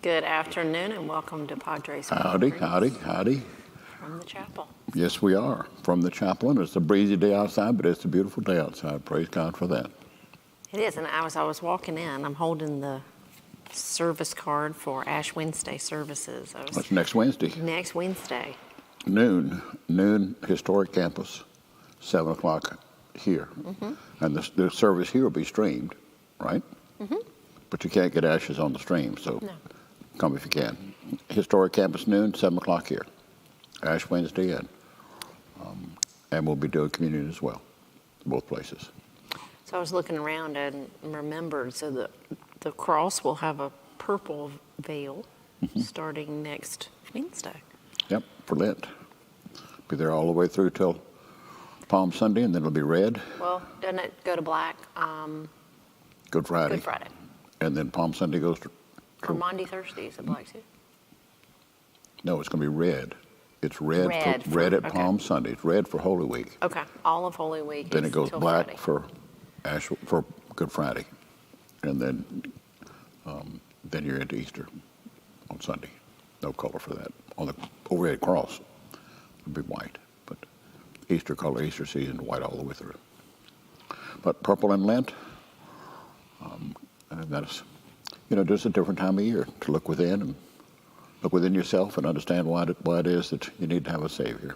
Good afternoon and welcome to Padre's Howdy, Ponderings howdy. from the chapel. Yes, we are from the chapel, and it's a breezy day outside, but it's a beautiful day outside. Praise God for that. It is, and I was walking in, I'm holding the service card for Ash Wednesday services. That's next Wednesday. Next Wednesday. Noon, historic campus, 7 o'clock here. And the service here will be streamed, right? But you can't get ashes on the stream, so No. come if you can. Historic campus noon, 7 o'clock here. Ash Wednesday, and we'll be doing communion as well, both places. So I was looking around and remembered, so the cross will have a purple veil starting next Wednesday. Yep, for Lent. Be there all the way through till Palm Sunday, and then it'll be red. Well, doesn't it go to black? Good Friday. Good Friday. And then Palm Sunday goes to Or Maundy Thursday, is it black too? no, it's going to be red. It's red Red for red at okay. Palm Sunday. It's red for Holy Week. Okay, all of Holy Week. Then is it goes till black Friday. for Good Friday, and then you're into Easter on Sunday. No color for that. On the overhead cross, it'll be white, but Easter color, Easter season, white all the way through. But purple and Lent, and that's just a different time of year to look within yourself and understand why it is that you need to have a Savior.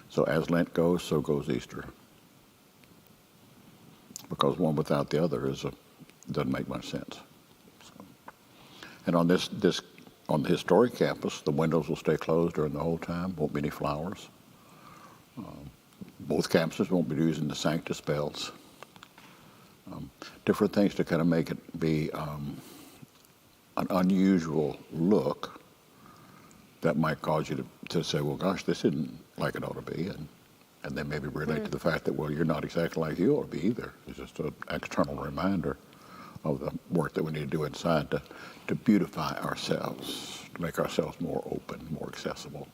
So as Lent goes, so goes Easter. Because one without the other doesn't make much sense. So, and on on the historic campus, the windows will stay closed during the whole time. Won't be any flowers. Both campuses won't be using the Sanctus bells. Different things to kind of make it be an unusual look that might cause you to say, well, gosh, this isn't like it ought to be. And then maybe relate to the fact that, well, you're not exactly like you ought to be either. It's just an external reminder of the work that we need to do inside to beautify ourselves, to make ourselves more open, more accessible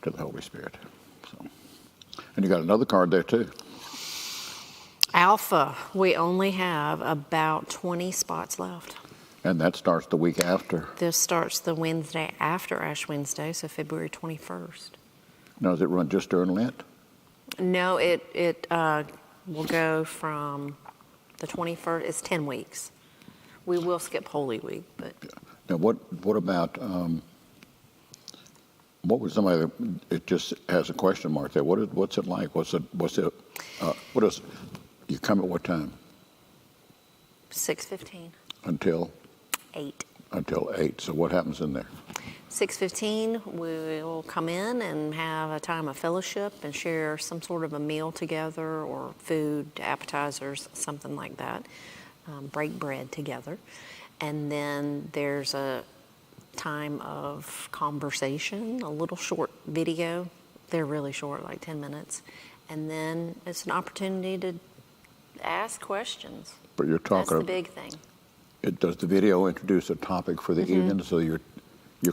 to the Holy Spirit. So, and you got another card there too. Alpha, we only have about 20 spots left. And that starts the week after. This starts the Wednesday after Ash Wednesday, so February 21st. Now, does it run just during Lent? No, it will go from the 21st. It's 10 weeks. We will skip Holy Week, but Now, what about what was somebody that it just has a question mark there? What's it like? What is you come at what time? 6:15. Until 8. 8. So what happens in there? 6:15, we will come in and have a time of fellowship and share some sort of a meal together or food, appetizers, something like that. Break bread together. And then there's a time of conversation, a little short video. They're really short, like 10 minutes. And then it's an opportunity to ask questions. But you're talking. That's the big thing. Does the video introduce a topic for the evening? So you're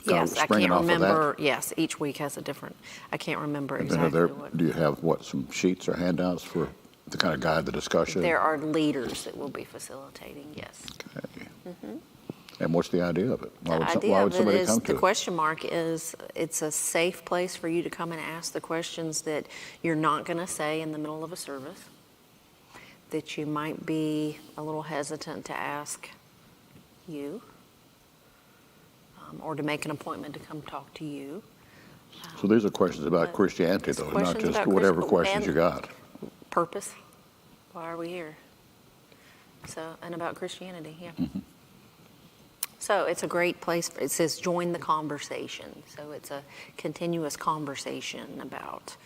kind of springing off of that? Yes, I can't remember. Yes, each week has a different. I can't remember And exactly then what. do you have some sheets or handouts for to kind of guide the discussion? There are leaders that will be facilitating. Yes. Okay. And what's the idea of it? Why would The somebody come to the it? question mark is it's a safe place for you to come and ask the questions that you're not going to say in the middle of a service, that you might be a little hesitant to ask you, or to make an appointment to come talk to you. So these are questions about Christianity, It's though, not questions just about whatever Christ- questions and you got. Purpose. Why are we here? So, and about Christianity, yeah. So it's a great place. It says join the conversation. So it's a continuous conversation about,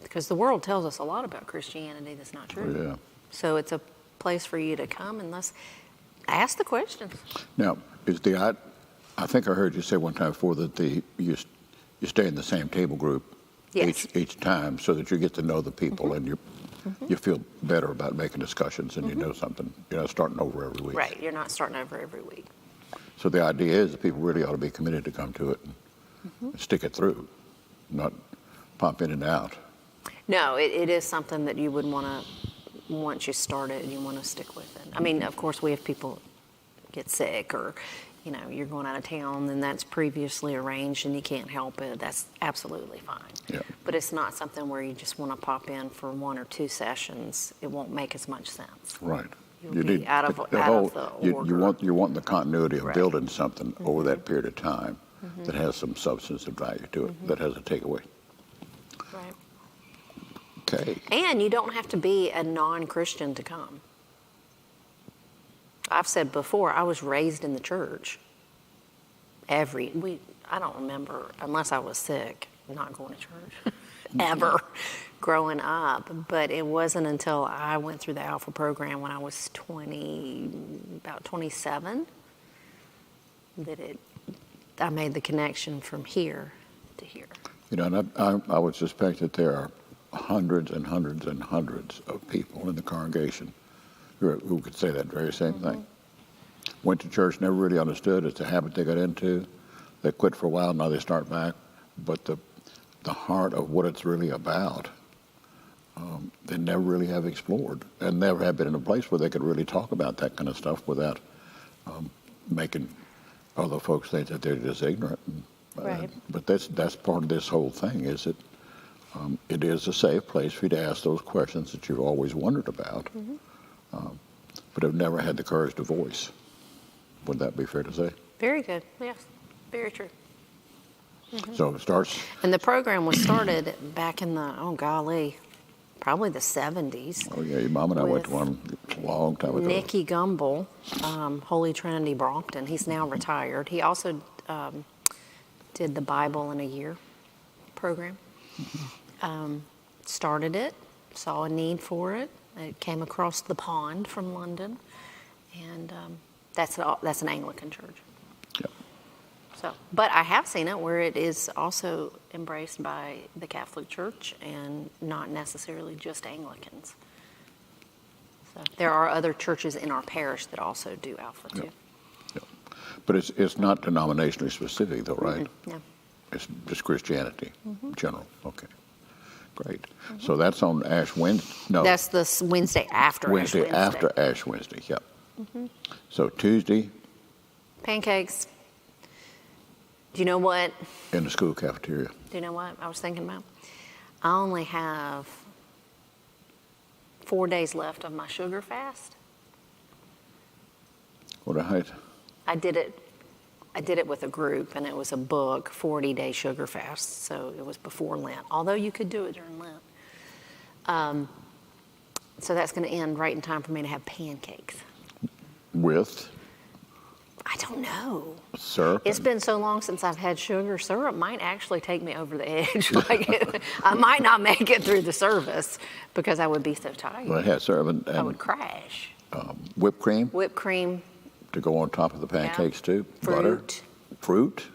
because the world tells us a lot about Christianity that's not true. Oh, yeah. So it's a place for you to come and let's ask the questions. Now, I think I heard you say one time before that you stay in the same table group Yes. each time so that you get to know the people and you feel better about making discussions and you know something. You're not starting over every week. Right, you're not starting over every week. So the idea is that people really ought to be committed to come to it and stick it through, not pop in and out. No, it is something that you would want to, once you start it, you want to stick with it. I mean, of course, we have people get sick or, you know, you're going out of town and that's previously arranged and you can't help it, that's absolutely fine. Yeah. But it's not something where you just want to pop in for 1 or 2 sessions. It won't make as much sense. Right. You'll be out of the order. You want the continuity of Right. building something over that period of time that has some substantive value to it, that has a takeaway. Right. Okay. And you don't have to be a non-Christian to come. I've said before, I was raised in the church. I don't remember, unless I was sick, not going to church ever growing up. But it wasn't until I went through the Alpha program when I was about 27, that I made the connection from here to here. You know, and I would suspect that there are hundreds and hundreds and hundreds of people in the congregation who could say that very same thing. Went to church, never really understood. It's a habit they got into. They quit for a while, now they start back. But the heart of what it's really about, they never really have explored, and never have been in a place where they could really talk about that kind of stuff without making other folks think that they're just ignorant. Right. But that's part of this whole thing, is that it is a safe place for you to ask those questions that you've always wondered about, but have never had the courage to voice. Would that be fair to say? Very good. Yes, very true. So it starts. And the program was started back in probably the 70s. Oh yeah, your mom and I went to with one a long time ago. Nicky Gumbel, Holy Trinity Brompton. He's now retired. He also did the Bible in a Year program. Started it, saw a need for it. It came across the pond from London, and that's an Anglican church. Yep. So, but I have seen it where it is also embraced by the Catholic Church and not necessarily just Anglicans. So there are other churches in our parish that also do Alpha too. Yep. But it's not denominationally specific though, right? No. It's just Christianity, general. Okay, great. So that's on Ash Wednesday? No. That's the Wednesday after Ash Wednesday. After Ash Wednesday, yep. So Tuesday? Pancakes. Do you know what? In the school cafeteria. Do you know what I was thinking about? I only have 4 days left of my sugar fast. What a height. I did it with a group, and it was a book, 40-day sugar fast, so it was before Lent, although you could do it during Lent. So that's going to end right in time for me to have pancakes. With? I don't know. Syrup? It's been so long since I've had sugar. Syrup might actually take me over the edge. I might not make it through the service because I would be so tired. Well, it has syrup and I would crash. whipped cream Whipped cream. to go on top of the pancakes too. Fruit. Butter. Fruit.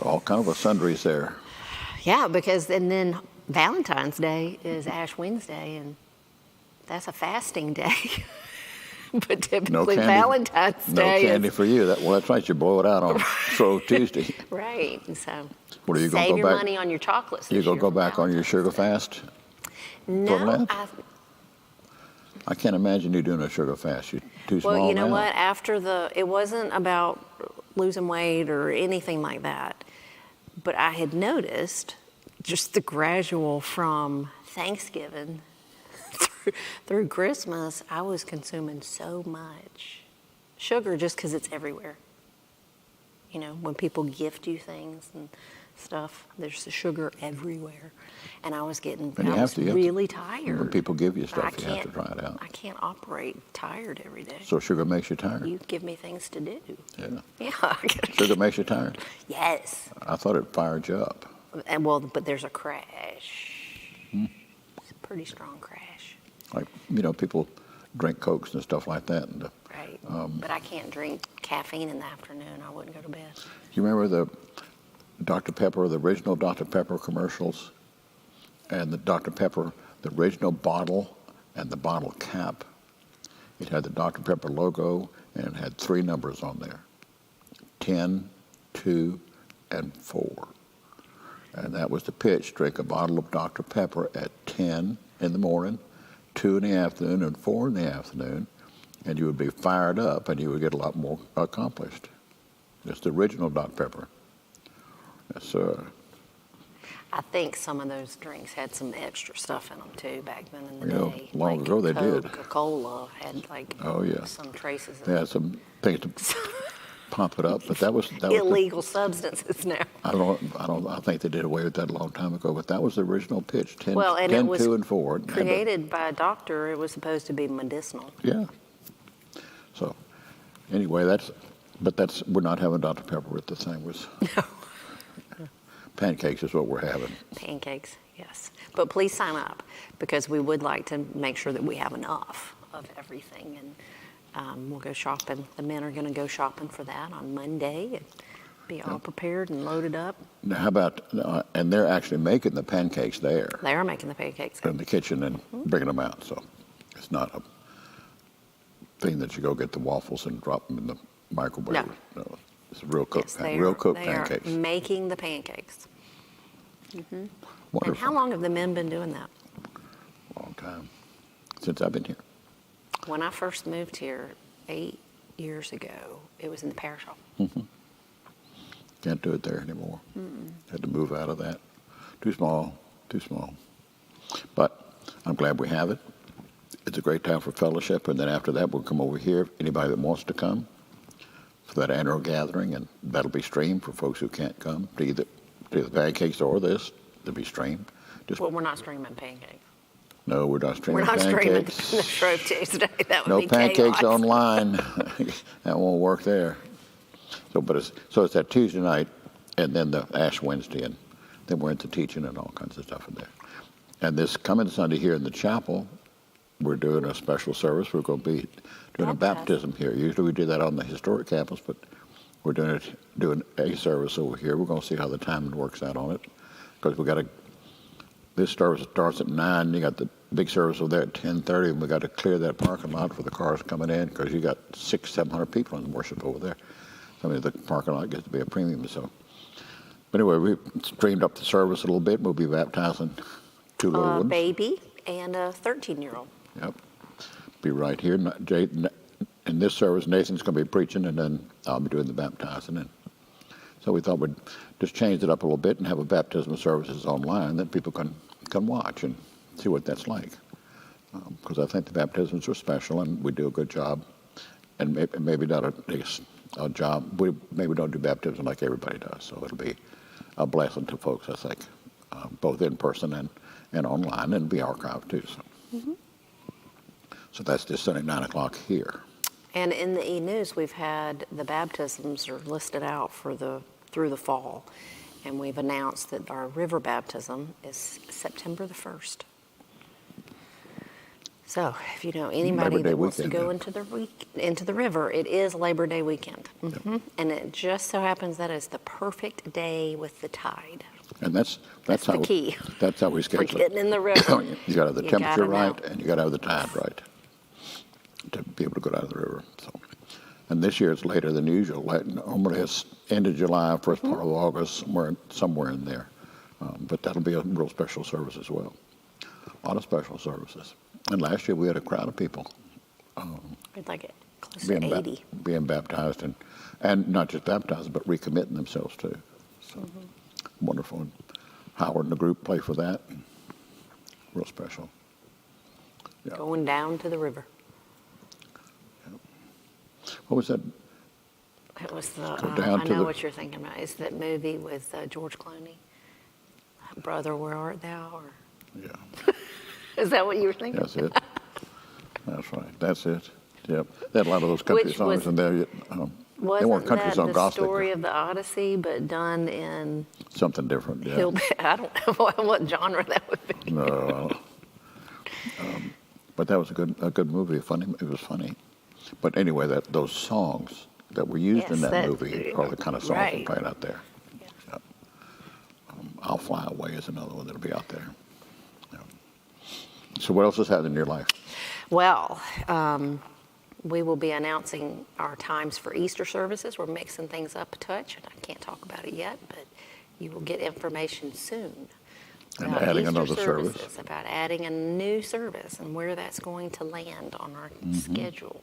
All kind of a sundries there. Yeah, and then Valentine's Day is Ash Wednesday, and that's a fasting day. But typically No candy. Valentine's Day No candy for you. That's right. You blow it out on Throw Tuesday. Right. And so What are you going save to your go back? money on your chocolates. You this gonna year go for back on your Valentine's sugar Day. fast? No, Lent? I I can't imagine you doing a sugar fast. You're too small Well, you know now. what? It wasn't about losing weight or anything like that. But I had noticed just the gradual from Thanksgiving through Christmas, I was consuming so much sugar just because it's everywhere. You know, when people gift you things and stuff, there's the sugar everywhere. And I was really tired. When people give you stuff, I you have to can't- try it out. I can't operate tired every day. So sugar makes you tired? You give me things to do. Yeah. Yeah. Sugar makes you tired? Yes. I thought it fired you up. And but there's a crash. It's a pretty strong crash. Like, people drink Cokes and stuff like that. And Right. But I can't drink caffeine in the afternoon. I wouldn't go to bed. you remember the Dr. Pepper, the original Dr. Pepper commercials? And the Dr. Pepper, the original bottle and the bottle cap. It had the Dr. Pepper logo, and it had 3 numbers on there. 10, 2, and 4. And that was the pitch. Drink a bottle of Dr. Pepper at 10 in the morning, 2 in the afternoon, and 4 in the afternoon, and you would be fired up and you would get a lot more accomplished. It's the original Dr. Pepper. It's I think some of those drinks had some extra stuff in them too back then in the You know, day. long ago they did. Coca-Cola had like Oh, yeah. some traces they of had some things to pump it up, but that was illegal substances now. I think they did away with that a long time ago, but that was the original pitch, 10, Well, and 10 it was 2, and 4. And created by a doctor. It was supposed to be medicinal. yeah. So, anyway, we're not having Dr. Pepper with the thing. No. Pancakes is what we're having. Pancakes, yes. But please sign up because we would like to make sure that we have enough of everything. And we'll go shopping. The men are going to go shopping for that on Monday and be all prepared and loaded up. Now, how about, and they're actually making the pancakes there They are making the pancakes. in the kitchen and bringing them out. So, it's not a thing that you go get the waffles and drop them in the microwave. No. It's real cooked, pancakes. Are making the pancakes. And Wonderful. how long have the men been doing that? Long time. Since I've been here. When I first moved here 8 years ago, it was in the parish hall. Can't do it there anymore. Had to move out of that. Too small. But I'm glad we have it. It's a great time for fellowship, and then after that we'll come over here. Anybody that wants to come for that annual gathering, and that'll be streamed for folks who can't come to either the pancakes or this. It'll be streamed. Well, we're not streaming pancakes. No, we're not streaming We're not pancakes. streaming the Shrove Tuesday. That would No be pancakes chaos. online. That won't work there. So, it's that Tuesday night, and then the Ash Wednesday, and then we're into teaching and all kinds of stuff in there. And this coming Sunday here in the chapel, we're doing a special service. We're going to be doing a baptism here. Usually we do that on the historic campus, but we're doing a service over here. We're going to see how the timing works out on it, because this service starts at 9. You got the big service over there at 10:30, and we got to clear that parking lot for the cars coming in, because you got 600-700 people in worship over there. I mean, the parking lot gets to be a premium. So, but anyway, we streamed up the service a little bit. We'll be baptizing 2 little ones. A baby and a 13-year-old. Yep. Be right here. In this service, Nathan's going to be preaching, and then I'll be doing the baptizing. And so we thought we'd just change it up a little bit and have a baptism services online that people can watch and see what that's like. Because I think the baptisms are special, and we do a good job. And maybe not a job. We maybe don't do baptism like everybody does. So it'll be a blessing to folks, I think, both in person and online, and it'll be archived too. So. So that's this Sunday, 9 o'clock here. And in the e-news, we've had the baptisms are listed out through the fall. And we've announced that our river baptism is September the 1st. So if you know anybody that wants to go into the river, it is Labor Day weekend. Yep. And it just so happens that is the perfect day with the tide. And that's the key. That's how we For schedule getting in the river. You got to have the temperature right, know. and you got to have the tide right to be able to go down to the river. So, and this year it's later than usual. Normally it's end of July, first part of August, somewhere in there. But that'll be a real special service as well. A lot of special services. And last year we had a crowd of people. We'd like it close to 80. Being baptized and not just baptized, but recommitting themselves too. So wonderful. And Howard and the group play for that. Real special. Yeah. Going down to the river. What was that? It was down I to know the- what you're thinking about. It's that movie with George Clooney. Brother, where art thou? Or Yeah, is that what you were thinking? that's it. That's right. That's it. Yep. They had a lot of those country Which songs was- in there. They Wasn't weren't country that song the gospel. story of the Odyssey, but done in Something different. Yeah. Hill? I don't know what genre that would be. No. But that was a good movie. It was funny. But anyway, those songs that were used in Yes, that movie are the kind of songs right. we're playing out there. Yep. I'll Fly Away is another one that'll be out there. Yep. So what else has happened in your life? Well, we will be announcing our times for Easter services. We're mixing things up a touch, and I can't talk about it yet, but you will get information soon. And about adding Easter another service. services, about adding a new service and where that's going to land on our schedule.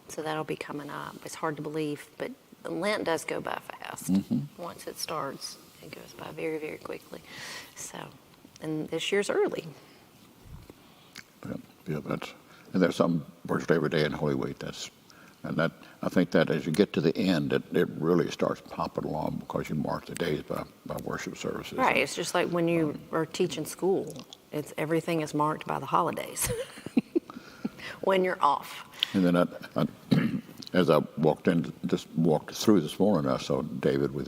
So that'll be coming up. It's hard to believe, but Lent does go by fast. Once it starts, it goes by very, very quickly. So, and this year's early. Yeah, and there's some virtually every day in Holy Week. I think that as you get to the end, it really starts popping along because you mark the days by worship services. Right. It's just like when you are teaching school. Everything is marked by the holidays when you're off. And then as I walked through this morning, I saw David with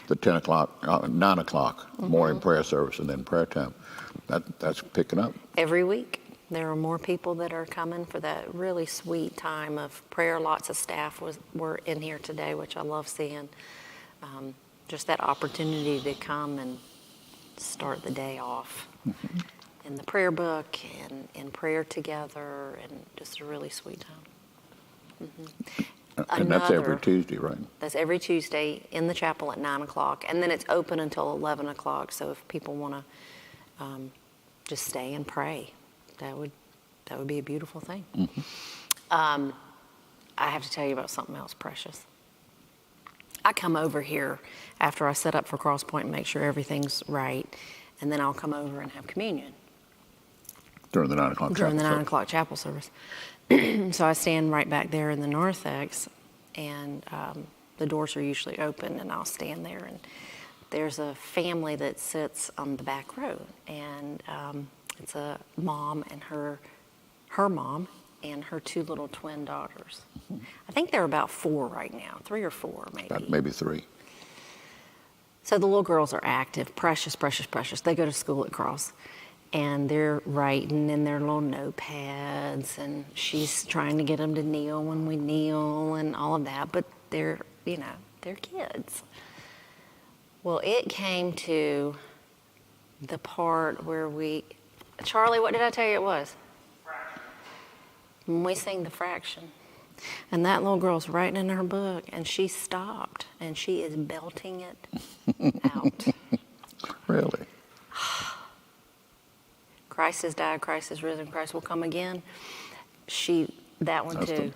the 9 o'clock morning prayer service and then prayer time. That's picking up. Every week, there are more people that are coming for that really sweet time of prayer. Lots of staff were in here today, which I love seeing. Just that opportunity to come and start the day off in the prayer book and in prayer together, and just a really sweet time. And that's every Tuesday, right? That's every Tuesday in the chapel at 9 o'clock, and then it's open until 11 o'clock. So if people want to just stay and pray, that would be a beautiful thing. I have to tell you about something else precious. I come over here after I set up for Cross Point and make sure everything's right, and then I'll come over and have communion. During the 9 o'clock During chapel the 9 service. o'clock chapel service. So I stand right back there in the narthex, and the doors are usually open, and I'll stand there. And there's a family that sits on the back row, and it's a mom and her mom and her 2 little twin daughters. I think they're about 4 right now, 3 or 4 maybe. About maybe 3. So the little girls are active, precious, precious, precious. They go to school at Cross, and they're writing in their little notepads, and she's trying to get them to kneel when we kneel and all of that, but they're kids. Well, it came to the part where Charlie, what did I tell you it was? Fraction. When we sing the fraction. And that little girl's writing in her book, and she stopped, and she is belting it out. Really? Christ has died, Christ is risen, Christ will come again. That one That's too.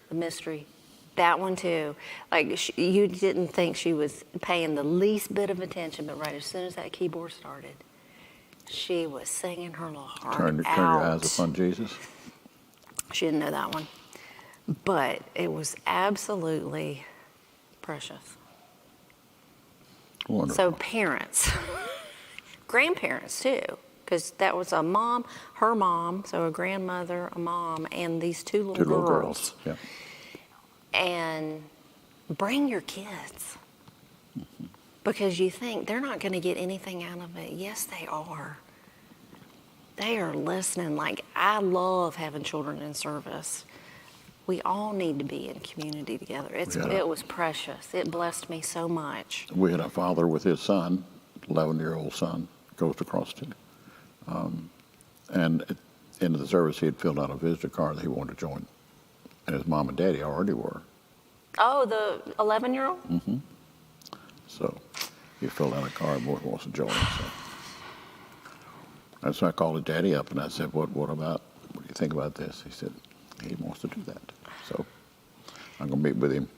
The mystery. That one too. Like, you didn't think she was paying the least bit of attention, but right as soon as that keyboard started, she was singing her little heart Turn out. your eyes upon Jesus. She didn't know that one. But it was absolutely precious. Wonderful. So parents, grandparents too, because that was a mom, her mom, so a grandmother, a mom, and these 2 little 2 little girls. Yeah. And bring your kids. Because you think they're not going to get anything out of it. Yes, they are. They are listening. Like, I love having children in service. We all need to be in community together. It was precious. It blessed me so much. We had a father with his son, 11-year-old son, goes to Cross too. And at the end of the service, he had filled out a visitor card that he wanted to join. And his mom and daddy already were. Oh, the 11-year-old? So he filled out a card, boy wants to join. So. And so I called his daddy up and I said, what do you think about this? He said, he wants to do that. So I'm going to meet with him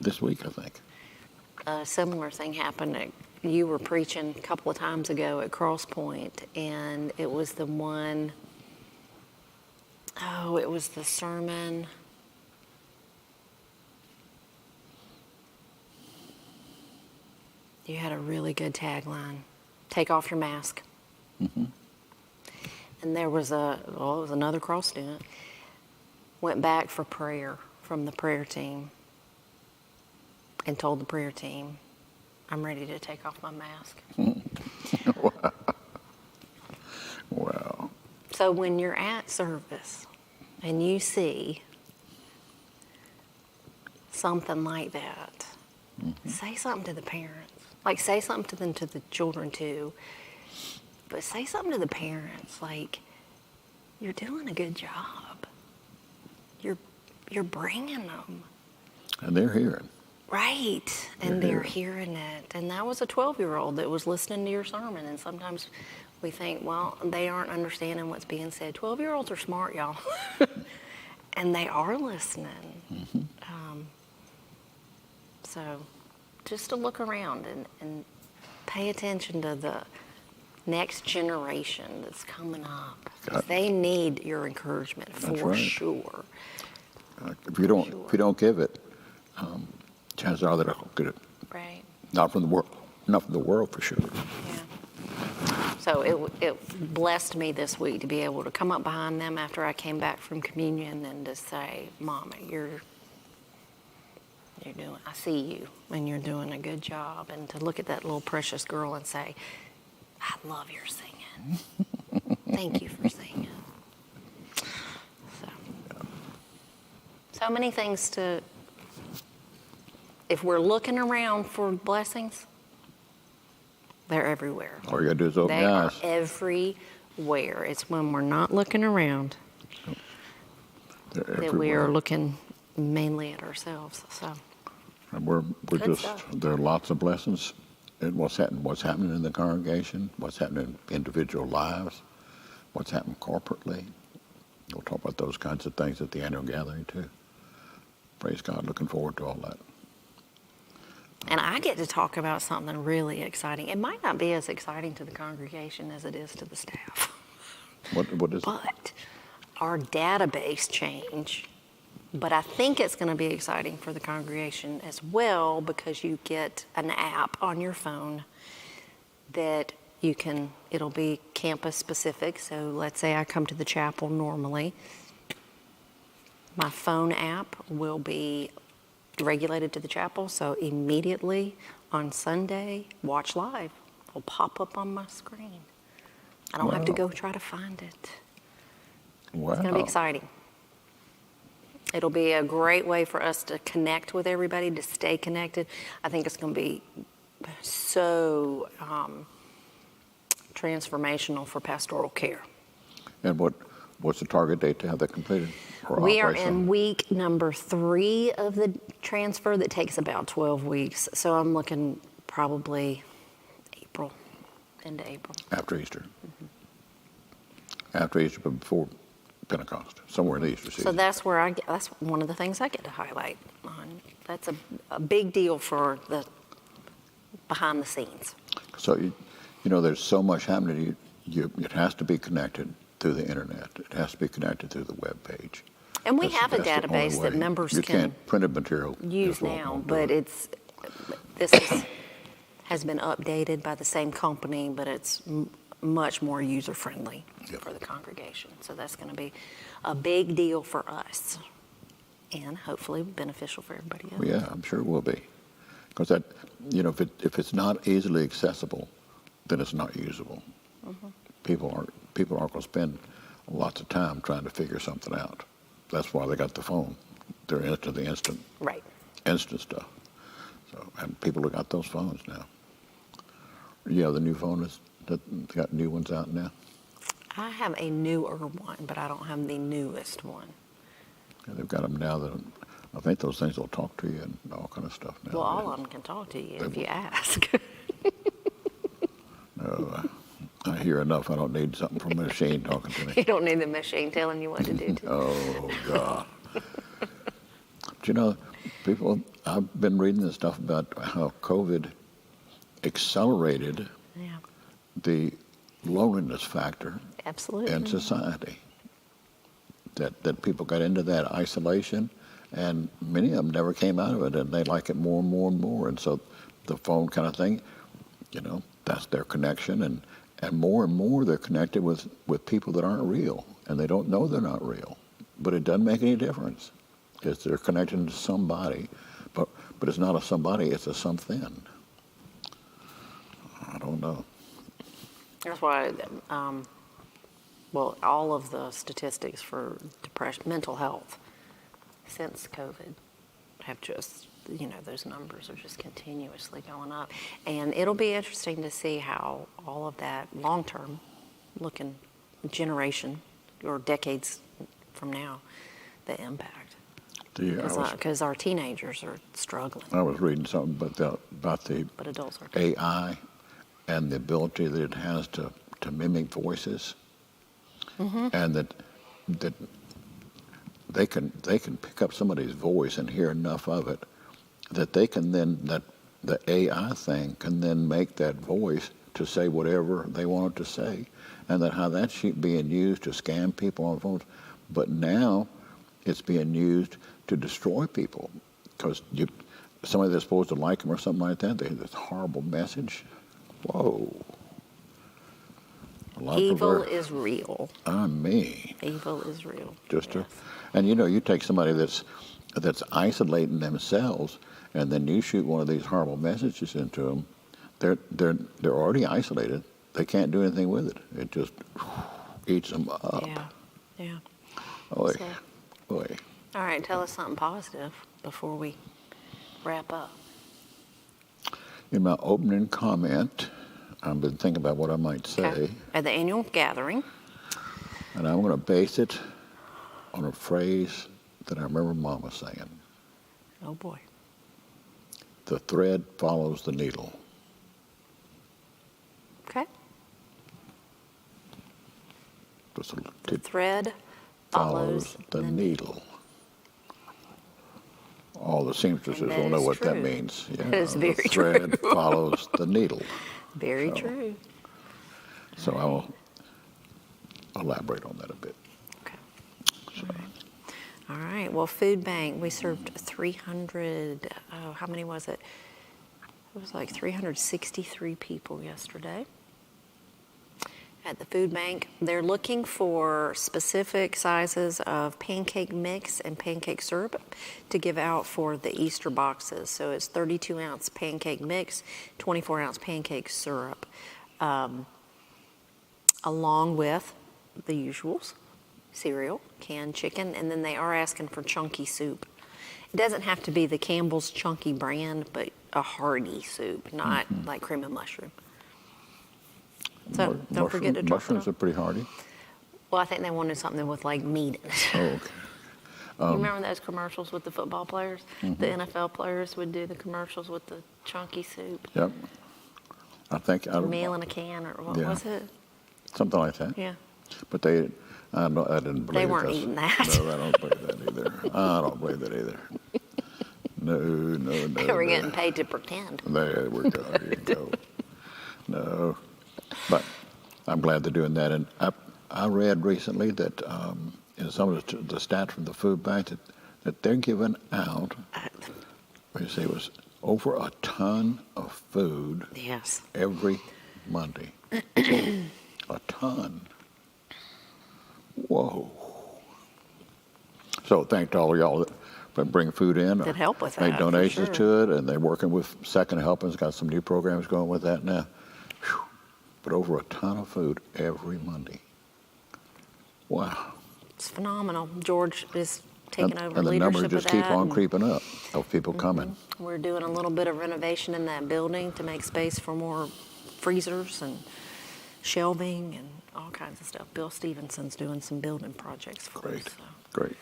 this week, I think. A similar thing happened. You were preaching a couple of times ago at Cross Point, and it was the sermon. You had a really good tagline, "Take off your mask." And there was it was another Cross student, went back for prayer from the prayer team and told the prayer team, "I'm ready to take off my mask." Wow. So when you're at service and you see something like that, say something to the parents. Like, say something to the children too, but say something to the parents. Like, you're doing a good job. You're bringing them. And they're hearing. Right, and they're hearing it. And that was a 12-year-old that was listening to your sermon. And sometimes we think, well, they aren't understanding what's being said. 12-year-olds are smart, y'all. And they are listening. So just to look around and pay attention to the next generation that's coming up. 'Cause they need your encouragement for right. sure. If you don't give it, chances are they don't get it. Right. Not from the world for sure. Yeah. So it blessed me this week to be able to come up behind them after I came back from communion and to say, Mama, you're doing, I see you, and you're doing a good job. And to look at that little precious girl and say, I love your singing. Thank you for singing. So many things if we're looking around for blessings, they're everywhere. All you got to do is open They your are eyes. everywhere. It's when we're not looking around They're that we are everywhere. looking mainly at ourselves. So And we're Good just, stuff. there are lots of blessings in what's happening in the congregation, what's happening in individual lives, what's happening corporately. We'll talk about those kinds of things at the annual gathering too. Praise God, looking forward to all that. And I get to talk about something really exciting. It might not be as exciting to the congregation as it is to the staff. What is it? But our database change, but I think it's going to be exciting for the congregation as well because you get an app on your phone that it'll be campus specific. So let's say I come to the chapel normally. My phone app will be regulated to the chapel, so immediately on Sunday, watch live. It'll pop up on my screen. I don't have to Wow. go try to find it. Wow. It's going to be exciting. It'll be a great way for us to connect with everybody, to stay connected. I think it's going to be so transformational for pastoral care. And what's the target date to have that completed? Or We are operational? in week number 3 of the transfer that takes about 12 weeks. So I'm looking probably April, into April. After Easter. After Easter, but before Pentecost, somewhere in the Easter season. So that's one of the things I get to highlight on. That's a big deal for the behind the scenes. So, there's so much happening. It has to be connected through the internet. It has to be connected through the web page. And we That's have a the only database that way. members You can can't printed material use just won't now, do but it. this has been updated by the same company, but it's much more user-friendly Yep. for the congregation. So that's going to be a big deal for us and hopefully beneficial for everybody else. Well, yeah, I'm sure it will be. Because that, if it's not easily accessible, then it's not usable. Mm-hmm. People aren't going to spend lots of time trying to figure something out. That's why they got the phone. They're into the instant stuff. So, and people have got those phones now. Yeah, the new phone that got new ones out now. I have a newer one, but I don't have the newest one. Yeah, they've got them now that I think those things will talk to you and all kind of stuff now. Well, all of them can talk to you if you ask. No, I hear enough. I don't need something from a machine talking to me. You don't need the machine telling you what to do. Oh, God. But people, I've been reading this stuff about how COVID accelerated Yeah, the loneliness factor absolutely. in society. That people got into that isolation, and many of them never came out of it, and they like it more and more and more. And so the phone kind of thing, that's their connection, and more they're connected with people that aren't real, and they don't know they're not real. But it doesn't make any difference. They're connected to somebody, but it's not a somebody, it's a something. I don't know. That's why, all of the statistics for depression, mental health since COVID have just, those numbers are just continuously going up. And it'll be interesting to see how all of that long-term looking generation or decades from now, the impact. Because our teenagers are struggling, I was reading something about the but adults are too. AI and the ability that it has to mimic voices, and that they can pick up somebody's voice and hear enough of it that they can then, that the AI thing can then make that voice to say whatever they want it to say, and that how that's being used to scam people on phones. But now it's being used to destroy people, because somebody that's supposed to like them or something like that, they have this horrible message. Whoa. Evil is real. I mean. Evil is real. Just yes. And you take somebody that's isolating themselves, and then you shoot one of these horrible messages into them. They're already isolated. They can't do anything with it. It just eats them up. Yeah. Oy. So, Oy. all right, tell us something positive before we wrap up. In my opening comment, I've been thinking about what I might say. Okay. At the annual gathering. And I'm going to base it on a phrase that I remember Mama saying. Oh, boy. The thread follows the needle. Okay. Just The thread follows the needle. All the seamstresses will know what that means. Yeah, that is very true. The thread follows the needle. Very true. So I will elaborate on that a bit. Okay. All right. Well, food bank, we served 300, how many was it? It was like 363 people yesterday at the food bank. They're looking for specific sizes of pancake mix and pancake syrup to give out for the Easter boxes. So it's 32-ounce pancake mix, 24-ounce pancake syrup, along with the usuals, cereal, canned chicken, and then they are asking for chunky soup. It doesn't have to be the Campbell's chunky brand, but a hearty soup, not like cream and mushroom. So don't forget to drop mushrooms it are pretty hearty. Well, I think they wanted something with like meat in it. Oh, okay. You remember those commercials with the football players? The NFL players would do the commercials with the chunky soup. Yep. I think Meal in a can, or what was it? Something like that. Yeah. But I didn't believe They weren't this. eating that. No, I don't believe that either. I don't believe that either. No. They were getting paid to pretend. There we go. There you go. No. But I'm glad they're doing that. And I read recently that in some of the stats from the food bank that they're giving out, you see, it was over a ton of food every Monday. A ton. Whoa. So thanks to all of y'all that bring food in. That help with make that, donations for to it, and they're working with Second Helpings. Got some new programs going with that now. Whew. But over a ton of food every Monday. Wow. It's phenomenal. George is taking over and the leadership numbers of just that. keep on creeping up of people coming. We're doing a little bit of renovation in that building to make space for more freezers and shelving and all kinds of stuff. Bill Stevenson's doing some building projects for us. So. Great.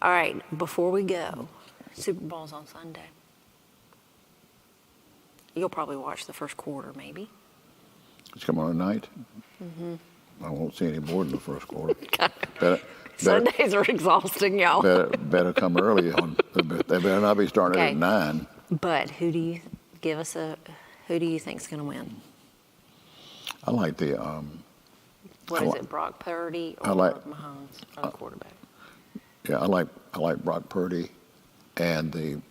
All right, before we go, Super Bowl's on Sunday. You'll probably watch the first quarter, maybe. It's coming on tonight. I won't see any more than the first quarter. Sundays are exhausting, y'all. Better come early on. They better not be starting at 9. But who do you think's going to win? I like the. What is it, Brock Purdy or Mahomes, the quarterback? Yeah, I like Brock Purdy, and the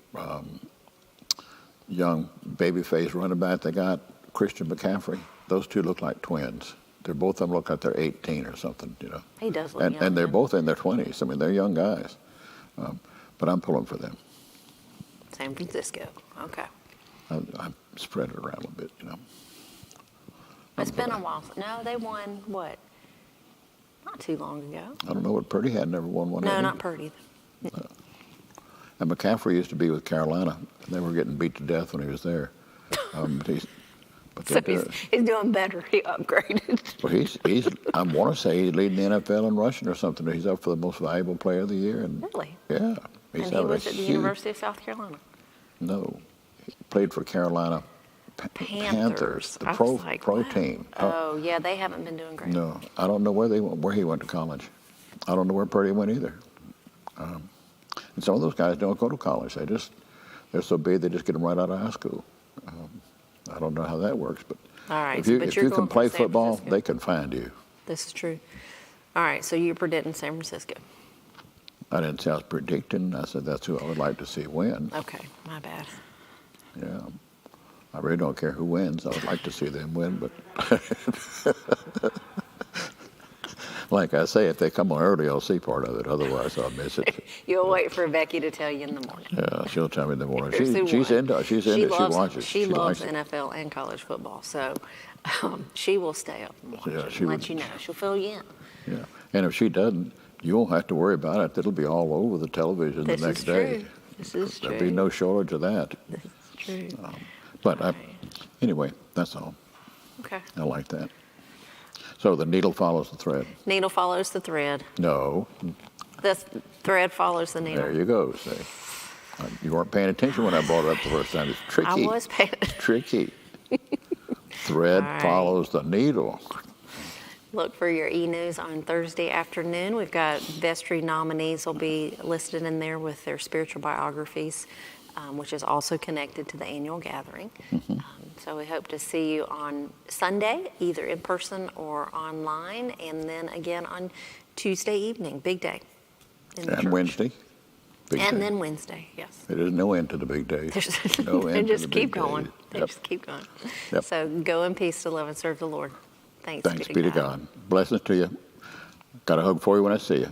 young babyface running back they got, Christian McCaffrey. Those two look like twins. Both of them look like they're 18 or something, you know. He does look young. And they're both in their 20s. I mean, they're young guys. But I'm pulling for them. San Francisco. Okay. I spread it around a little bit, you know. It's been a while. No, they won, what? Not too long ago. I don't know what Purdy had. Never won one. No, not Purdy. And McCaffrey used to be with Carolina. And they were getting beat to death when he was there. So he's doing better. He upgraded. Well, he's. I want to say he's leading the NFL in rushing or something. He's up for the most valuable player of the year. And really? Yeah. And he was at the University of South Carolina. No, he played for Carolina Panthers, the pro team. Oh yeah, they haven't been doing great. No, I don't know where he went to college. I don't know where Purdy went either. And some of those guys don't go to college. they're so big they just get them right out of high school. I don't know how that works, but All right, if you, but if you're you going can for play San football, Francisco. they can find you. This is true. All right, so you're predicting San Francisco. I didn't say I was predicting. I said that's who I would like to see win. Okay, my bad. Yeah. I really don't care who wins. I would like to see them win, but like I say, if they come on early, I'll see part of it. Otherwise, I'll miss it. You'll wait for Becky to tell you in the morning. Yeah, she'll tell me in the morning. Here's who She's won. into it. She's into it. She watches. She loves likes it. NFL and college football, so she will stay up and watch Yeah, it she and would- let you know. She'll fill you in. Yeah, and if she doesn't, you won't have to worry about it. It'll be all over the television This the next is day. true. This is There'll true. be no shortage of that. This is true. But Right. anyway, that's all. Okay. I like that. So the needle follows the thread. Needle follows the thread. No, The thread follows the needle. there you go. See, you weren't paying attention when I brought it up the first time. It's tricky. I was paying. Tricky. Thread All right. follows the needle. Look for your e-news on Thursday afternoon. We've got vestry nominees will be listed in there with their spiritual biographies, which is also connected to the annual gathering. So we hope to see you on Sunday, either in person or online, and then again on Tuesday evening, big day in the And church. Wednesday. Big And day. then Wednesday, yes. There's no end to the big days. There's, No they end to just the keep big going. days. They Yep. just keep going. Yep. So go in peace to love and serve the Lord. Thanks Thanks be to God. Blessings to you. Got a hug for you when I see you.